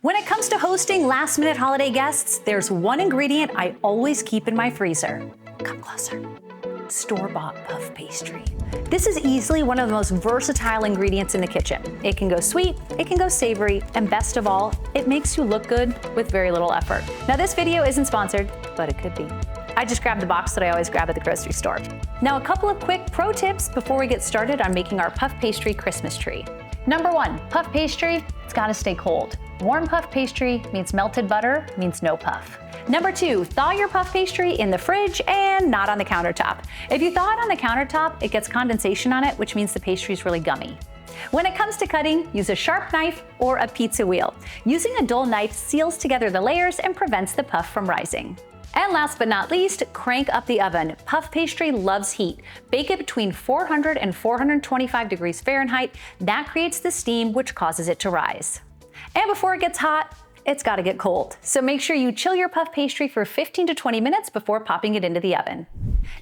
When it comes to hosting last-minute holiday guests, there's one ingredient I always keep in my freezer. Come closer. Store-bought puff pastry. This is easily one of the most versatile ingredients in the kitchen. It can go sweet, it can go savory, and best of all, it makes you look good with very little effort. Now this video isn't sponsored, but it could be. I just grabbed the box that I always grab at the grocery store. Now a couple of quick pro tips before we get started on making our puff pastry Christmas tree. Number one, puff pastry, it's gotta stay cold. Warm puff pastry means melted butter, means no puff. Number two, thaw your puff pastry in the fridge and not on the countertop. If you thaw it on the countertop, it gets condensation on it, which means the pastry is really gummy. When it comes to cutting, use a sharp knife or a pizza wheel. Using a dull knife seals together the layers and prevents the puff from rising. And last but not least, crank up the oven. Puff pastry loves heat. Bake it between 400 and 425 degrees Fahrenheit. That creates the steam which causes it to rise. And before it gets hot, it's gotta get cold. So make sure you chill your puff pastry for 15 to 20 minutes before popping it into the oven.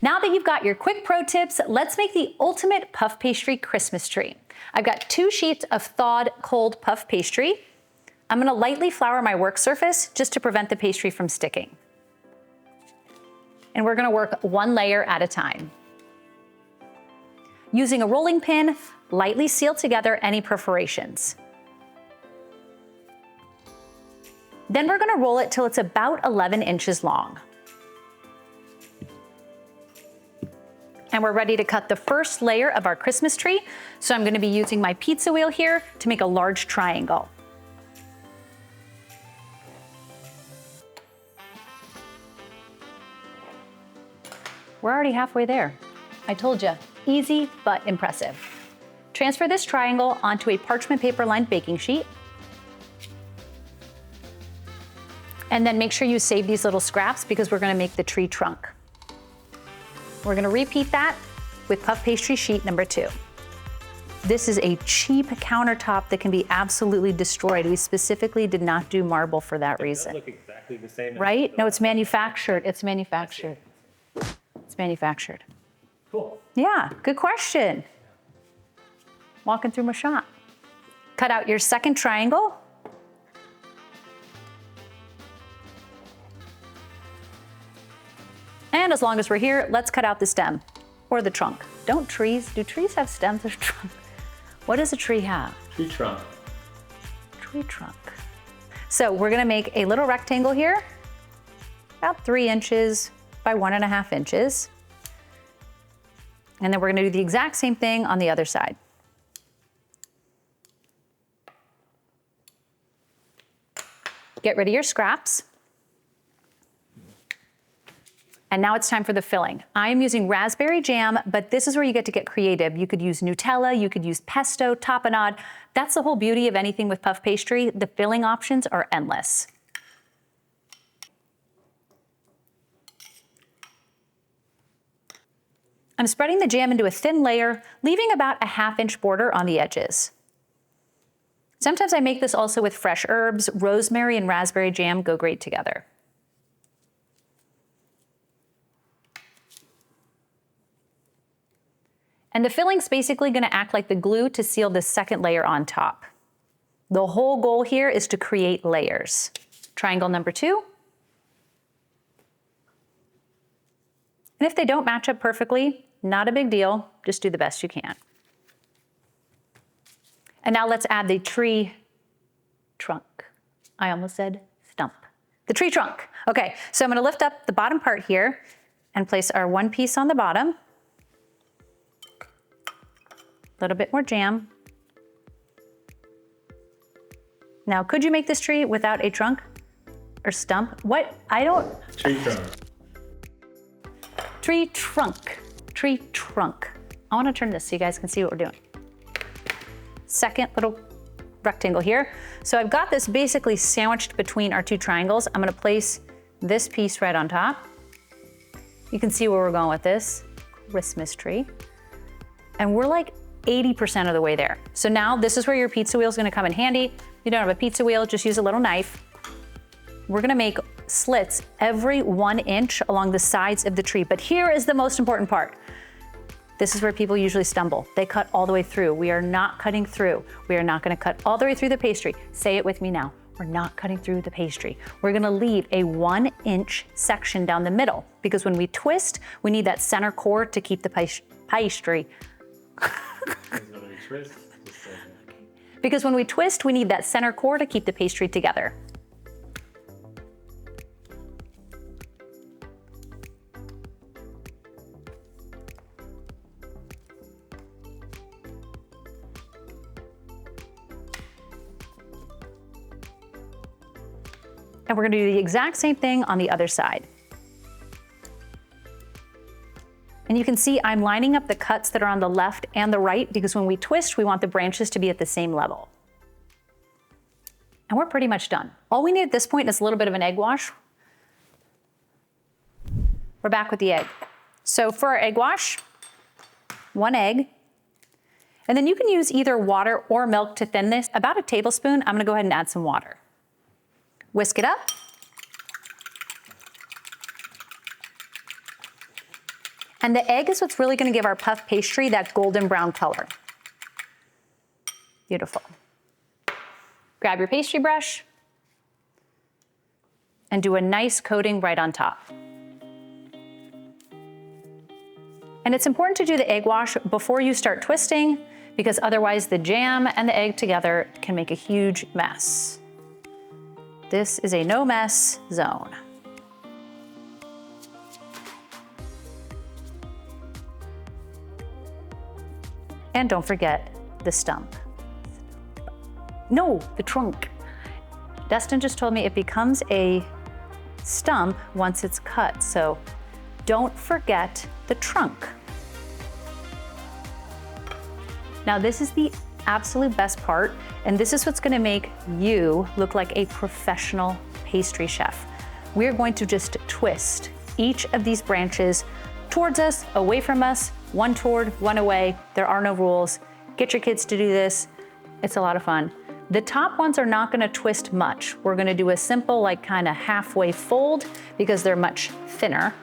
Now that you've got your quick pro tips, let's make the ultimate puff pastry Christmas tree. I've got 2 sheets of thawed cold puff pastry. I'm gonna lightly flour my work surface just to prevent the pastry from sticking. And we're gonna work one layer at a time. Using a rolling pin, lightly seal together any perforations. Then we're gonna roll it till it's about 11 inches long. And we're ready to cut the first layer of our Christmas tree. So I'm gonna be using my pizza wheel here to make a large triangle. We're already halfway there. I told you, easy but impressive. Transfer this triangle onto a parchment paper lined baking sheet. And then make sure you save these little scraps because we're gonna make the tree trunk. We're gonna repeat that with puff pastry sheet number 2. This is a cheap countertop that can be absolutely destroyed. We specifically did not do marble for that reason. It does look exactly the same. Right? No, it's manufactured. It's manufactured. It's manufactured. Cool. Yeah, good question. Walking through my shop. Cut out your second triangle. And as long as we're here, let's cut out the stem or the trunk. Do trees have stems or trunk? What does a tree have? Tree trunk. Tree trunk. So we're gonna make a little rectangle here, about 3 inches by 1.5 inches. And then we're gonna do the exact same thing on the other side. Get rid of your scraps. And now it's time for the filling. I'm using raspberry jam, but this is where you get to get creative. You could use Nutella, you could use pesto, tapenade. That's the whole beauty of anything with puff pastry. The filling options are endless. I'm spreading the jam into a thin layer, leaving about a 1/2 inch border on the edges. Sometimes I make this also with fresh herbs. Rosemary and raspberry jam go great together. And the filling's basically gonna act like the glue to seal this second layer on top. The whole goal here is to create layers. Triangle number 2. And if they don't match up perfectly, not a big deal, just do the best you can. And now let's add the tree trunk. I almost said stump. The tree trunk. Okay, so I'm gonna lift up the bottom part here and place our one piece on the bottom. A little bit more jam. Now, could you make this tree without a trunk or stump? What? I don't. Tree trunk. Tree trunk. Tree trunk. I want to turn this so you guys can see what we're doing. Second little rectangle here. So I've got this basically sandwiched between our 2 triangles. I'm going to place this piece right on top. You can see where we're going with this Christmas tree. And we're like 80% of the way there. So now this is where your pizza wheel is gonna come in handy. If you don't have a pizza wheel, just use a little knife. We're gonna make slits every 1 inch along the sides of the tree. But here is the most important part. This is where people usually stumble. They cut all the way through. We are not cutting through. We are not gonna cut all the way through the pastry. Say it with me now. we're not cutting through the pastry. We're gonna leave a 1-inch section down the middle because when we twist, we need that center core to keep the pastry. Because when we twist, we need that center core to keep the pastry together. And we're gonna do the exact same thing on the other side. And you can see I'm lining up the cuts that are on the left and the right because when we twist, we want the branches to be at the same level. And we're pretty much done. All we need at this point is a little bit of an egg wash. We're back with the egg. So for our egg wash, 1 egg. And then you can use either water or milk to thin this. About a tablespoon, I'm gonna go ahead and add some water. Whisk it up. And the egg is what's really gonna give our puff pastry that golden brown color. Beautiful. Grab your pastry brush and do a nice coating right on top. And it's important to do the egg wash before you start twisting because otherwise the jam and the egg together can make a huge mess. This is a no mess zone. And don't forget the stump. No, the trunk. Dustin just told me it becomes a stump once it's cut, so don't forget the trunk. Now this is the absolute best part, and this is what's gonna make you look like a professional pastry chef. We're going to just twist each of these branches towards us, away from us, one toward, one away. There are no rules. Get your kids to do this. It's a lot of fun. The top ones are not gonna twist much. We're gonna do a simple, like kind of halfway fold because they're much thinner.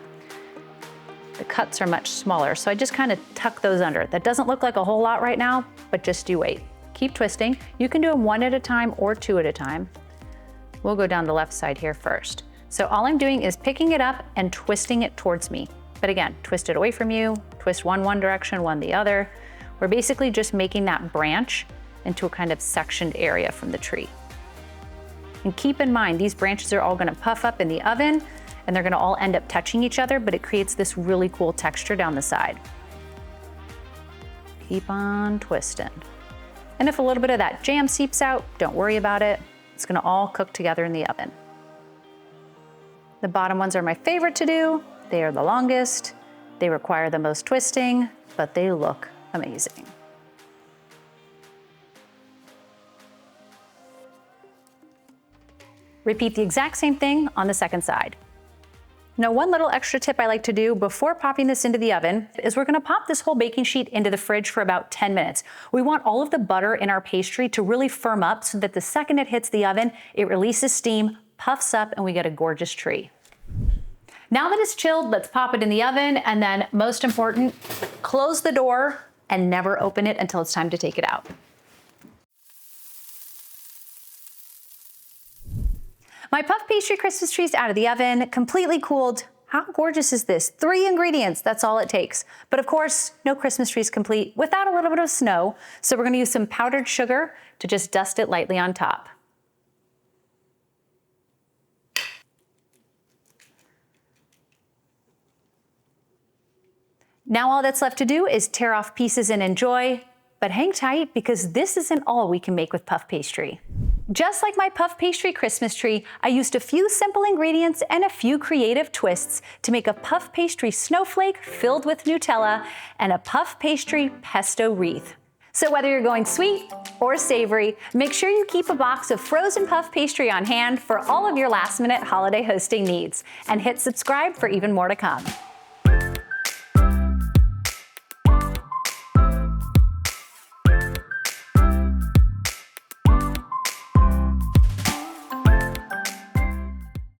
The cuts are much smaller, so I just kind of tuck those under. That doesn't look like a whole lot right now, but just you wait. Keep twisting. You can do them 1 at a time or 2 at a time. We'll go down the left side here first. So all I'm doing is picking it up and twisting it towards me. But again, twist it away from you, twist one direction, one the other. We're basically just making that branch into a kind of sectioned area from the tree. And keep in mind, these branches are all gonna puff up in the oven and they're gonna all end up touching each other, but it creates this really cool texture down the side. Keep on twisting. And if a little bit of that jam seeps out, don't worry about it. It's gonna all cook together in the oven. The bottom ones are my favorite to do. They are the longest. They require the most twisting, but they look amazing. Repeat the exact same thing on the second side. Now, one little extra tip I like to do before popping this into the oven is we're gonna pop this whole baking sheet into the fridge for about 10 minutes. We want all of the butter in our pastry to really firm up so that the second it hits the oven, it releases steam, puffs up, and we get a gorgeous tree. Now that it's chilled, let's pop it in the oven, and then most important, close the door and never open it until it's time to take it out. My puff pastry Christmas tree is out of the oven, completely cooled. How gorgeous is this? 3 ingredients, that's all it takes. But of course, no Christmas tree is complete without a little bit of snow. So we're gonna use some powdered sugar to just dust it lightly on top. Now all that's left to do is tear off pieces and enjoy, but hang tight because this isn't all we can make with puff pastry. Just like my puff pastry Christmas tree, I used a few simple ingredients and a few creative twists to make a puff pastry snowflake filled with Nutella and a puff pastry pesto wreath. So whether you're going sweet or savory, make sure you keep a box of frozen puff pastry on hand for all of your last-minute holiday hosting needs, and hit subscribe for even more to come.